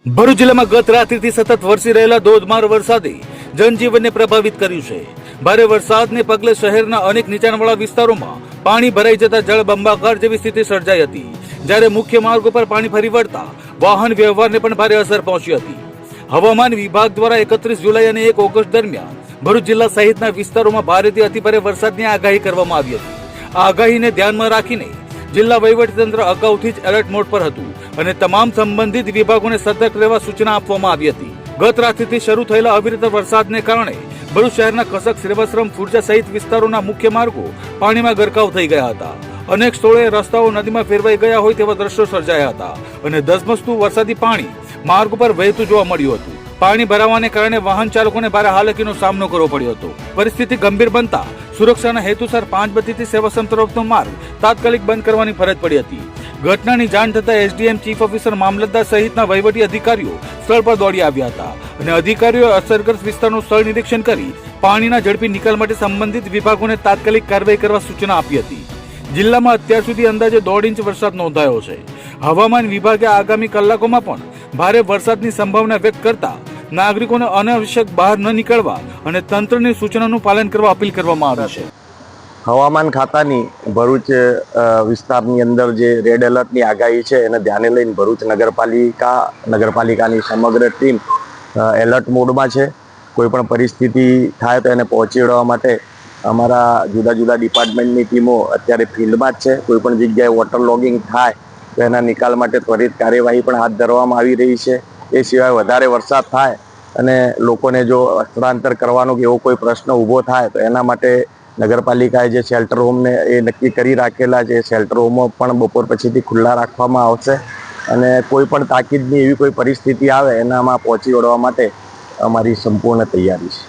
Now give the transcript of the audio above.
ભરૂચ જિલ્લામાં ગત રાત્રિથી સતત વરસી રહેલા ધોધમાર વરસાદે જનજીવનને પ્રભાવિત કર્યું છે। ભારે વરસાદને પગલે શહેરના અનેક નીચાણવાળા વિસ્તારોમાં પાણી ભરાઈ જતા જળબંબાકાર જેવી સ્થિતિ સર્જાઈ હતી, જ્યારે મુખ્ય માર્ગો પર પાણી ફરી વળતા વાહન વ્યવહારને પણ ભારે અસર પહોંચી હતી। હવામાન વિભાગ દ્વારા 31 જુલાઈ અને 1 ઓગસ્ટ દરમિયાન ભરૂચ જિલ્લા સહિતના વિસ્તારોમાં ભારેથી અતિભારે વરસાદની આગાહી કરવામાં આવી હતી। આ આગાહીને ધ્યાનમાં રાખીને જિલ્લા વહીવટીતંત્ર અગાઉથી જ એલર્ટ મોડ પર હતું અને તમામ સંબંધિત વિભાગોને સતર્ક રહેવા સૂચના આપવામાં આવી હતી। ગત રાત્રિથી શરૂ થયેલા અવિરત વરસાદને કારણે ભરૂચ શહેરના કસક, શ્રીવસ્ત્રમ, ફુરજા સહિત વિસ્તારોના મુખ્ય માર્ગો પાણીમાં ગરકાવ થઈ ગયા હતા। અનેક સ્થળોએ રસ્તાઓ નદીમાં ફેરવાઈ ગયા હોય તેવા દ્રશ્યો સર્જાયા હતા અને ધસમસતું વરસાદી પાણી માર્ગ પર વહેતું જોવા મળ્યું હતું। પાણી ભરાવાને કારણે વાહન ચાલકોને ભારે હાલાકીનો સામનો કરવો પડ્યો હતો। પરિસ્થિતિ ગંભીર બનતા સુરક્ષાના હેતુસર 5 બત્તીથી સેવાસમ તરફનો માર્ગ તાત્કાલિક બંધ કરવાની ફરજ પડી હતી। ઘટનાની જાણ થતાં એસડીએમ, ચીફ ઓફિસર, મામલતદાર સહિતના વહીવટી અધિકારીઓ સ્થળ પર દોડી આવ્યા હતા અને અધિકારીઓએ અસરગ્રસ્ત વિસ્તારનું સ્થળ નિરીક્ષણ કરી પાણીના ઝડપી નિકાલ માટે સંબંધિત વિભાગોને તાત્કાલિક કાર્યવાહી કરવા સૂચના આપી હતી। જિલ્લામાં અત્યાર સુધી અંદાજે 1.5 ઇંચ વરસાદ નોંધાયો છે। હવામાન વિભાગે આગામી કલાકોમાં પણ ભારે વરસાદની સંભાવના વ્યક્ત કરતા નાગરિકોને અનાવશ્યક બહાર ન નીકળવા અને તંત્રની સૂચનાનું પાલન કરવા અપીલ કરવામાં આવી છે। હવામાન ખાતાની ભરૂચ વિસ્તારની અંદર જે રેડ એલર્ટની આગાહી છે એને ધ્યાને લઈને ભરૂચ નગરપાલિકાની સમગ્ર ટીમ એલર્ટ મોડમાં છે। કોઈ પણ પરિસ્થિતિ થાય તો એને પહોંચી વળવા માટે અમારા જુદા જુદા ડિપાર્ટમેન્ટની ટીમો અત્યારે ફિલ્ડમાં જ છે। કોઈ પણ જગ્યાએ વોટર લોગિંગ થાય તો એના નિકાલ માટે ત્વરિત કાર્યવાહી પણ હાથ ધરવામાં આવી રહી છે। એ સિવાય વધારે વરસાદ થાય અને લોકોને જો સ્થળાંતર કરવાનો કે એવો કોઈ પ્રશ્ન ઊભો થાય તો એના માટે નગરપાલિકાએ જે શેલ્ટર હોમને એ નક્કી કરી રાખેલા છે, શેલ્ટર હોમો પણ બપોર પછીથી ખુલ્લા રાખવામાં આવશે અને કોઈ પણ તાકીદની એવી કોઈ પરિસ્થિતિ આવે એનામાં પહોંચી વળવા માટે અમારી સંપૂર્ણ તૈયારી છે।